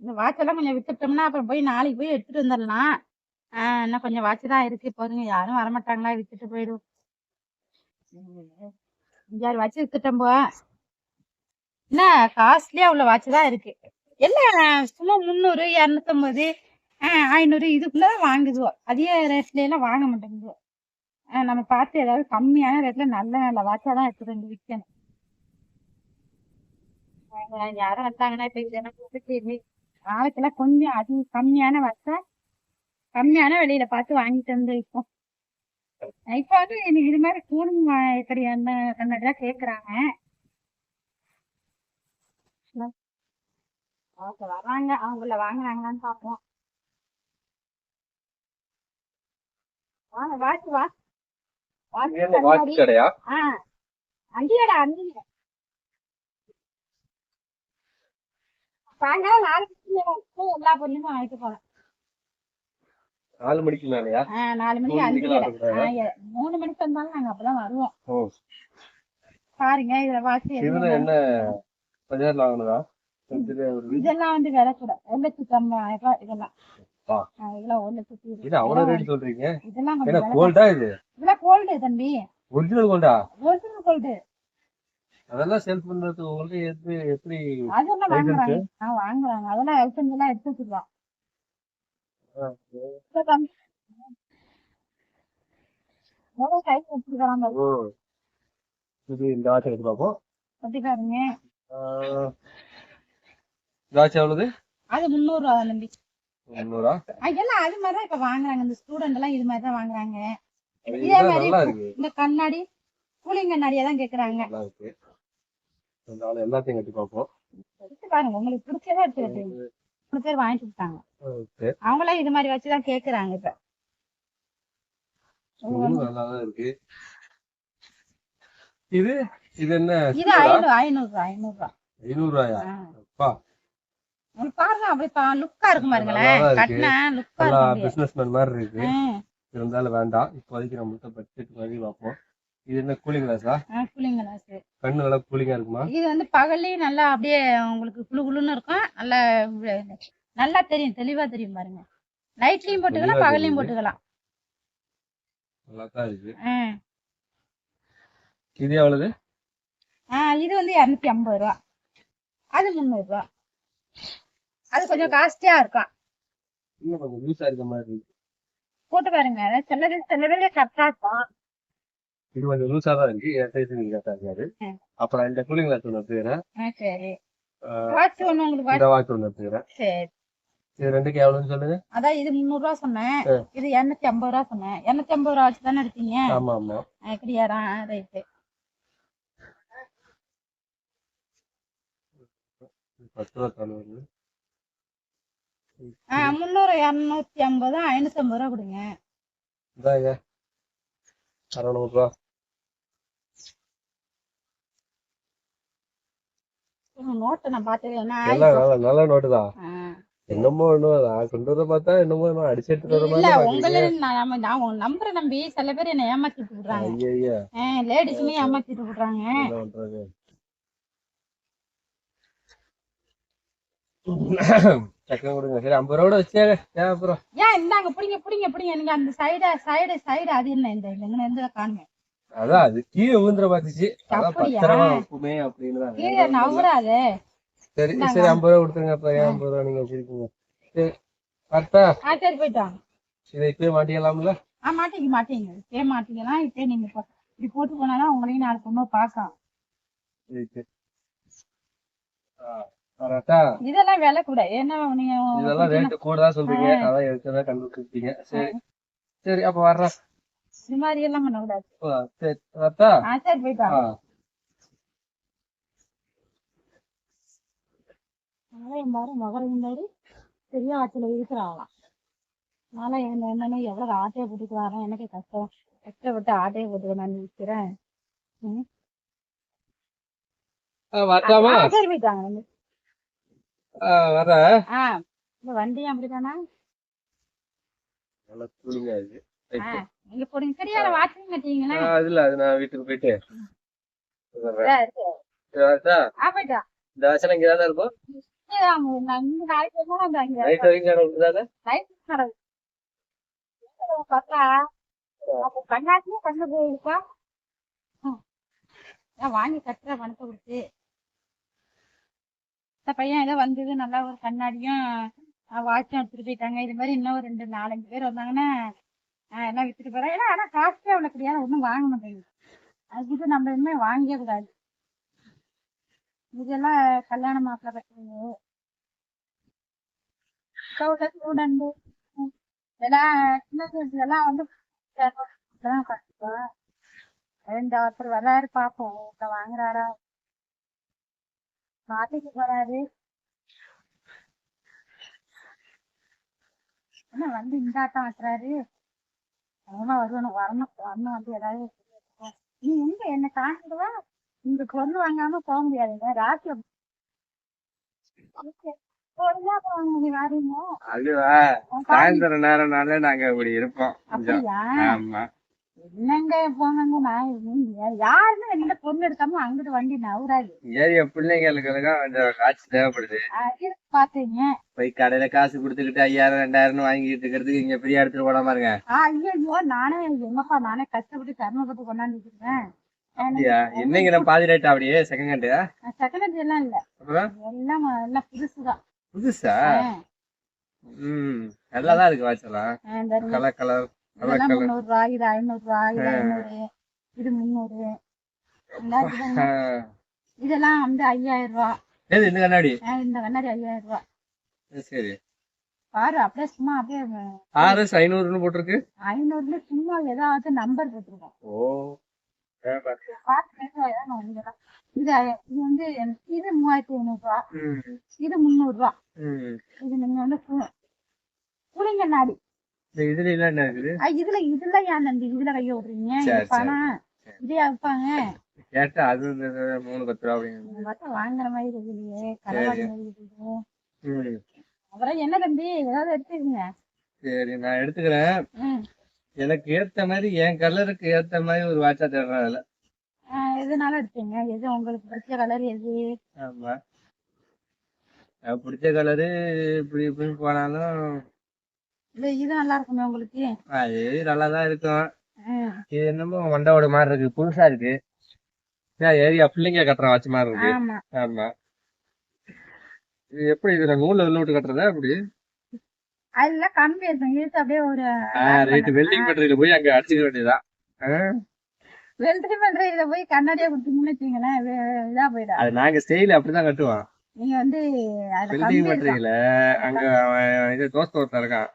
இந்த வாட்செல்லாம் கொஞ்சம் வித்துட்டோம்னா அப்புறம் போய் நாளைக்கு போய் எடுத்துட்டு வந்துடலாம். இன்னும் கொஞ்சம் வாட்ச் தான் இருக்கு. பாருங்க யாரும் வரமாட்டாங்களா, வித்துட்டு போயிடும். 5-6 வாட்ச் வித்துட்டோம் போ. என்ன காஸ்ட்லியா உள்ள வாட்ச் தான் இருக்கு. எல்லாம் சும்மா 300, 250, 500 இதுக்குள்ளதான் வாங்குதுவோம். அதிக ரேட்ல எல்லாம் வாங்க மாட்டேங்குது. நம்ம பார்த்து ஏதாவது கம்மியான ரேட்ல நல்ல நல்ல வாட்சா தான் எடுத்துட்டு வந்து விற்கணும். யாரும் வந்தாங்கன்னா இப்ப இதெல்லாம் நாளைக்கெல்லாம் கொஞ்சம் அது கம்மியான வாட்சா கம்மியான விலையில பார்த்து வாங்கிட்டு வந்து விற்போம். இப்ப வந்து எனக்கு இது மாதிரி கூலிங் கண்ணாடிதான் கேக்குறாங்க. வர்றாங்க, அவங்கள வாங்குறாங்களான்னு பாப்போம். வாங்க வாட்ச் வாட்ச் கடையா? அங்கேடா அங்கேயே சாயங்காலம் 4 மணிக்கு எல்லா பொருளுமே வாங்கிட்டு போலாம். 4 மணிக்கு மேலயா? 4 மணிக்கு 3 மணிக்கு வந்தாலும் நாங்க அப்பதான் வருவோம். பாருங்க இதுல வாட்சி என்ன கொஞ்ச நேரம் ஆகுனதா? இதெல்லாம் வந்து விலை கூட 1,50,000 இதெல்லாம். இதெல்லாம் 1,00,000. இது அவ்வளவு ரேட் சொல்றீங்க? இதெல்லாம் கோல்டா இது? இதெல்லாம் கோல்டு தம்பி. ஒரிஜினல் கோல்டா? Original gold. அதெல்லாம் சேல் பண்றது உங்களுக்கு எப்படி? அதெல்லாம் வாங்குறாங்க. வாங்குறாங்க. அதெல்லாம் லைசன்ஸ் எல்லாம் எடுத்து வச்சிருக்கோம். இந்த வாட்ச் எடுத்து பார்ப்போம். பாருங்க வாட்ச் எவ்வளவு? அது 300 ரூபா தம்பி. 300? எல்லாம் அது மாதிரிதான் இப்ப வாங்குறாங்க. இந்த ஸ்டூடெண்ட் எல்லாம் இது மாதிரிதான் வாங்குறாங்க. இதே மாதிரி இந்த கண்ணாடி கூலிங் கண்ணாடியா தான் கேக்குறாங்க. எல்லாத்தையும் கட்டி பார்ப்போம். பாருங்க உங்களுக்கு பிடிச்சதா எடுத்து வச்சுருங்க. 3 பேர் வாங்கிட்டு விட்டாங்க. அவங்களாம் இது மாதிரி வச்சுதான் கேக்குறாங்க. இப்ப நல்லாதான் இருக்கு. இது என்ன? இது 500 ரூபாயா? 500 ரூபாயா? அப்பா பாருங்க அப்படியே லுக்கா இருக்கு பாருங்களேன். கட்டினா லுக்கா இருக்கு. பிசினஸ்மேன் மாதிரி இருக்கு. இருந்தாலும் வேண்டாம், இப்போதைக்கு நம்ம பட்ஜெட் மாதிரி பார்ப்போம். இது என்ன கூலிங் கிளாஸா? Cooling glass. கண்ணு நல்லா கூலிங்கா இருக்குமா? இது வந்து பகல்லையும் நல்லா அப்படியே உங்களுக்கு குளு குளுன்னு இருக்கும். நல்லா நல்லா தெரியும், தெளிவா தெரியும் பாருங்க. நைட்லயும் போட்டுக்கலாம், பகல்லையும் போட்டுக்கலாம். நல்லா தான் இருக்கு. இது எவ்வளவு? இது வந்து 250 ரூபா. அது 300 ரூபா. அது கொஞ்சம் காஸ்டியா இருக்கும். இன்னும் கொஞ்சம் லூசா இருக்க மாதிரி இருக்கு. போட்டு பாருங்க. சிலவே கரெக்டா இருக்கும். இது கொஞ்சம் லூசா தான் இருக்கு. கரெக்டா இருக்காது. அப்புறம் இந்த கூலிங் கிளாஸ் ஒன்று எடுத்துக்கிறேன். சரி. வாட்ச் ஒன்று உங்களுக்கு இந்த வாட்ச் ஒன்று எடுத்துக்கிறேன். சரி. இது ரெண்டுக்கு எவ்வளவுன்னு சொல்லுங்க. அதான் இது 300 ரூபா சொன்னேன். இது 250 ரூபா சொன்னேன். 250 ரூபா வச்சு தானே எடுத்தீங்க? ஆமா ஆமா. எப்படியாரா ரைட்டு. 10 ரூபா தள்ளுவது. 300, 250, 550 ரூபா கொடுங்க. இதாங்க 600 ரூபா. நோட்டு நான் பார்த்தேன். நல்ல நோட்டு தான். என்னமோ நான் கொண்டு வர பார்த்தா என்னமோ அடிச்சு எடுத்துட்டு வர மாதிரி. இல்ல உங்களை நான் நம்பரை நம்பி சில பேர் என்ன ஏமாத்திட்டு விடுறாங்க. லேடிஸுமே ஏமாத்திட்டு விடுறாங்க. சக்கரம் கொடுங்க. சரி 50 ரூபா வச்சாங்க. அப்புறம் ஏன் இந்தாங்க பிடிங்க பிடிங்க பிடிங்க. நீங்க அந்த சைடு அது என்ன இந்த காணுங்க. அதான் அது கீழே ஊந்துற பாத்துச்சு. அதான் 10 ரூபா உப்புமே அப்படின்னு. கீழே நவராது. சரி சரி 50 ரூபா கொடுத்துருங்க. அப்ப 50 ரூபா நீங்க வச்சிருக்கீங்க. சரி கரெக்டா? சரி போயிட்டாங்க. இதை இப்பயே மாட்டிக்கலாம்ல? மாட்டீங்க இப்பயே மாட்டிக்கலாம். இப்பயே நீங்க இப்படி போட்டு போனாதான் உங்களையும் நாலு பொண்ணு பாக்கலாம். இதெல்லாம் விலை கூட. ஏன்னா நீங்க இதெல்லாம் ரேட்டு கூட தான் சொல்றீங்க. அதான் எடுத்ததான் கண்டுபிடிச்சிருக்கீங்க. சரி சரி அப்ப வர்றேன். இது மாதிரி எல்லாம் பண்ண கூடாது. சரி கரெக்டா? சரி போயிட்டாங்க. மகரம் பெரிய ஆட்சியில இருக்கிறாங்களாம். அதனால என்னன்னு எவ்வளவு ஆட்டையை போட்டுட்டு வரேன். எனக்கு கஷ்டப்பட்டு ஆட்டையை போட்டுக்க நான் விற்கிறேன். சரி போயிட்டாங்க. வண்டியும் அப்படித்தானா? நீங்க போடுங்க. சரியான வாட்சிங் கட்டீங்களா? இல்ல அது நான் வீட்டுக்கு போயிட்டு போயிட்டா இந்த வசனம் இங்கதான் இருக்கும். இந்த நாளைக்கு என்ன அந்த அங்க நைட் வரைக்கும் விட்டுதானே நைட் நடக்குது பார்த்தா அப்போ கண்ணாட்டியே கண்ணு போயிருப்பா வாங்கி கட்டுற பணத்தை கொடுத்து இந்த பையன் ஏதோ வந்தது நல்லா ஒரு கண்ணாடியும் வாட்சும் எடுத்துட்டு போயிட்டாங்க. இது மாதிரி இன்னும் ஒரு 2-4-5 பேர் வந்தாங்கன்னா எல்லாம் வித்துட்டு போறேன். ஏன்னா ஆனா காஸ்ட்லியா உள்ள கிடையாது, ஒன்றும் வாங்க மாட்டேங்குது. அதுக்கு நம்ம இனிமே வாங்கவே கூடாது. இதெல்லாம் கல்யாண மாப்பிள்ள கட்டுறது ஸ்டூடெண்ட் இதெல்லாம் இதெல்லாம் வந்து கட்டுப்போம். ஒருத்தர் வர்றாரு பாப்போம் வாங்குறாரா மாட்டிக்கு போறாரு. என்ன வந்து இந்த ஆட்டம் ஆட்டுறாரு. அவனா வரணும் வரணும் வந்து ஏதாவது நீ எங்க என்ன காட்டுவா இங்க பொண்ணு வாங்காம போக முடியாதுங்க ராசியம் நீ வாரீங்க. அதுவா சாயந்தரம் நேரம்னாலே நாங்க இப்படி இருப்போம். அப்படியா? ஆமா. என்னங்க போங்க நான் யாருமே என்ன பொண்ணு எடுக்காம அங்கிட்டு வண்டி நவுறாது. ஏரியா பிள்ளைங்களுக்கு கொஞ்சம் காசு தேவைப்படுது. பாத்தீங்க போய் கடையில காசு கொடுத்துக்கிட்டு 5000-2000 வாங்கிட்டு இருக்கிறதுக்கு இங்க பெரிய இடத்துல போடாம இருங்க. ஐயோ நானே என்னப்பா நானே கஷ்டப்பட்டு கர்மப்பட்டு கொண்டாந்து வச்சிருக்கேன். என்னங்க பாதி ரேட் அப்படியே செகண்ட் ஹேண்ட் எல்லாம் இல்ல எல்லாம் எல்லாம் புதுசுதான். புதுசா? நல்லாதான் இருக்கு வாட்செல்லாம். கலர் கலர் 300 ரூபாய், இது 500 ரூபாய், இது 500, இது 300. இதெல்லாம் வந்து 5000 ரூபாய். இந்த கண்ணாடி 5000 ரூபாய். சரி பாரு அப்படியே சும்மா அப்படியே RS 500 போட்டிருக்கு. 500 சும்மா ஏதாவது நம்பர் போட்டிருக்கோம். இது வந்து இது 3500 ரூபாய், இது 300 ரூபாய். இது நீங்க வந்து புளிங்கண்ணாடி. இதுல என்ன இருக்குது? இதுல ஏன் நம்பி இதுல கைய விடுறீங்க? பணம் இதே வைப்பாங்க கேட்டா அது 3-10 ரூபா அப்படிங்க வாங்குற மாதிரி இருக்குல்லையே கடவாடி மாதிரி இருக்குது. அப்புறம் என்ன தம்பி ஏதாவது எடுத்துக்கங்க. சரி நான் எடுத்துக்கிறேன். எனக்கு ஏத்த மாதிரி என் கலருக்கு ஏத்த மாதிரி ஒரு வாட்சா தேடுறேன். அதுல எதுனாலும் எடுத்துங்க. எது உங்களுக்கு பிடிச்ச கலர் எது? ஆமா பிடிச்ச கலரு இப்படி இப்படின்னு போனாலும் இது நல்லா இருக்குமே உங்களுக்கு? அது நல்லாதான் இருக்கும். இது என்னமோ மண்டவோட மாதிரி இருக்கு, புதுசா இருக்கு. ஏரியா பிள்ளைங்க கட்டுற வாட்ச் மாதிரி இருக்கு. ஆமா இது எப்படி இதுல நூல்ல விட்டு கட்டுறதா அப்படி? அதெல்லாம் கம்பி இருக்கும் இழுத்து அப்படியே ஒரு ரைட்டு வெல்டிங் பண்றதுல போய் அங்க அடிச்சுக்க வேண்டியதான். வெல்டிங் பண்றதுல போய் கண்ணாடியா கொடுத்தீங்கன்னு வச்சுங்களேன் இதா போயிடும். அது நாங்க ஸ்டைல அப்படிதான் கட்டுவோம். நீங்க வந்து வெல்டிங் பண்றீங்கல அங்க இது தோஸ்த ஒருத்தன் இருக்கான்.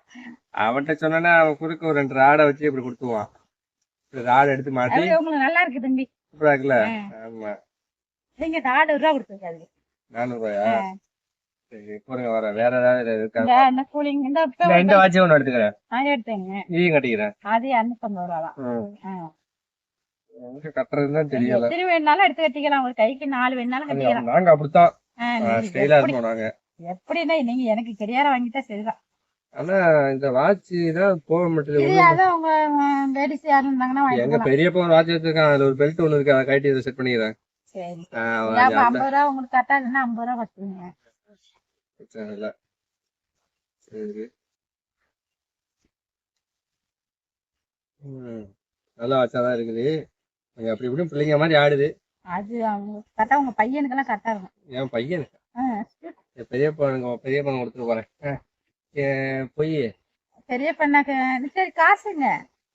அவன்கிட்ட சொன்னா அவன் குறுக்க ஒரு 2 ராடை வச்சு இப்படி கொடுத்துவான். ராடை எடுத்து மாட்டி உங்களுக்கு நல்லா இருக்கு தம்பி. சூப்பரா இருக்குல்ல? ஆமா நீங்க 400 ரூபா கொடுத்துருக்காது. 400 ரூபாயா? சரி போறேங்க வரேன். வேற ஏதாவது இருக்கா? இந்த வாட்ச் ஒன்று எடுத்துக்கிறேன். எடுத்தேங்க நீயும் கட்டிக்கிறேன். அது 250 ரூபா தான். கட்டுறதுதான் தெரியல. எத்தனை வேணாலும் எடுத்து கட்டிக்கலாம். ஒரு கைக்கு 4 வேணாலும் கட்டிக்கலாம். நாங்க அப்படித்தான் ஸ்டைலா இருப்போம் நாங்க. எப்படின்னா நீங்க எனக்கு கெடியார வாங்கிட்டா சரிதான். ஆனா இந்த வாட்ச் தான் போக மாட்டேங்குது. உங்க லேடிஸ் யாரும் இருந்தாங்கன்னா எங்க பெரியப்பா ஒரு வாட்ச் வச்சிருக்கான். அதுல ஒரு பெல்ட் ஒண்ணு இருக்கு, அதை கட்டி இதை செட் பண்ணிக்கிறேன். சரி 50 ரூபா உங்களுக்கு கட்டா இல்லைன்னா 50 ரூபா கட்டுவீங்க. சரி நல்லா வாட்சாதான் இருக்குது. அப்படி இப்படி பிள்ளைங்க மாதிரி ஆடுது. அது அவங்க கரெக்டா உங்க பையனுக்கு எல்லாம் கரெக்டா இருக்கும். என் பையனுக்கு பெரிய பொண்ணு கொடுத்துட்டு போறேன். போய் பெரிய பொண்ணாக்கு சரி காசுங்க.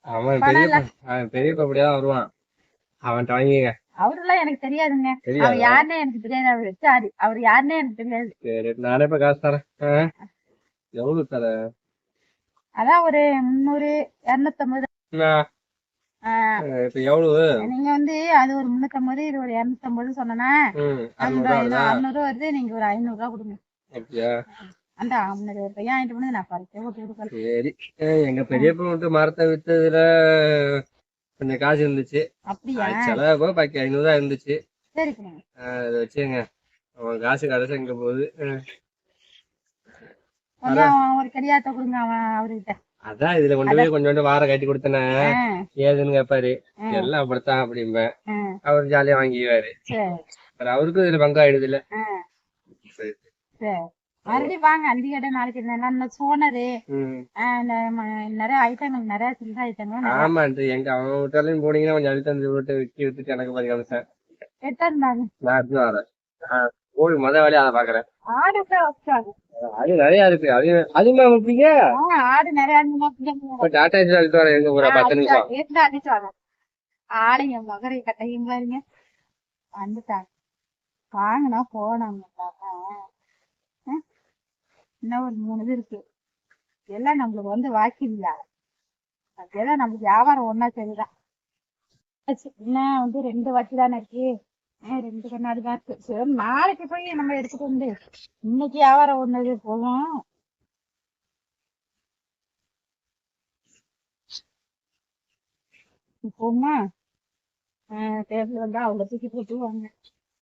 அவன் பெரியப்பா அப்படியாதான் வருவான். அவன்கிட்ட வாங்கிங்க. அவரெல்லாம் எனக்கு தெரியாதுங்க. அவர் யாருன்னே எனக்கு தெரியாது. அவர் வச்சாரு அவர் யாருன்னே எனக்கு தெரியாது. சரி நானே இப்ப காசு தரேன். எவ்வளவு தர? அதான் ஒரு 300 250. இப்ப எவ்வளவு? நீங்க வந்து அது ஒரு 350 இது ஒரு 250 சொன்னா 600 வருது. நீங்க ஒரு 500 ரூபா கொடுங்க. அப்படியா? அந்த ஒரு பையன் வாங்கிட்டு போனது நான் பறிக்க போட்டு கொடுக்கல. சரி எங்க பெரியப்பா வந்து மரத்தை வித்ததுல கொஞ்சம் காசு இருந்துச்சு. அப்படியா? செலவு பாக்கி 500 ரூபா இருந்துச்சு. சரி அதை வச்சுங்க. அவன் காசு கடைசி இங்க போகுது. ஒரு கடியாத்த கொடுங்க அவர்கிட்ட. அதான் இதுல கொண்டு போய் கொஞ்சோண்டு வாரம் கட்டி கொடுத்தன ஏதுன்னு கேப்பாரு. எல்லாம் அப்படித்தான் அப்படிம்பேன். அவரு ஜாலியா வாங்கிக்குவாரு. அவருக்கும் இதுல பங்காயிடுது இல்ல. மறுபடியும் வாங்க அந்தி கடை நாளைக்கு இந்த சோனரு ம். நிறைய ஐட்டங்கள் நிறைய சில்லறை ஐட்டங்கள் நிறைய ஆமா எங்க அவங்க வீட்டாலையும் போனீங்கன்னா கொஞ்சம் அழுத்த அந்த வீட்டை விற்க வித்துட்டு எனக்கு பாதி காமிச்சேன். எடுத்தாருந்தாங்க. நான் எடுத்துன்னு வரேன். போய் முத வேலையை அதை பாக்குறேன். ஆடு கூட வச்சாங்க. அது நிறைய இருக்கு. அதுமா வைப்பீங்க? ஆடு நிறைய இப்ப டாடா ஏசி எடுத்து வரேன். எங்க ஒரு 10 நிமிஷம் அடிச்சு வர ஆடைங்க மகரை கட்டையும் பாருங்க வந்துட்டாங்க. வாங்கினா போனாங்க. இன்னும் ஒரு 3 இது இருக்கு. எல்லாம் நம்மளுக்கு வந்து வாக்கில்ல. அதெல்லாம் நம்மளுக்கு வியாபாரம் ஒன்னா சரிதான். இன்னும் வந்து 2 வாட்டி தானே இருக்கு. 2 கண்ணாடி தான் இருக்கு. சரி நாளைக்கு போய் நம்ம எடுத்துட்டு வந்து இன்னைக்கு வியாபாரம் ஒண்ணு போதும். போமா தேர்தல் வந்தா அவ்வளவு தூக்கி போட்டுவாங்க.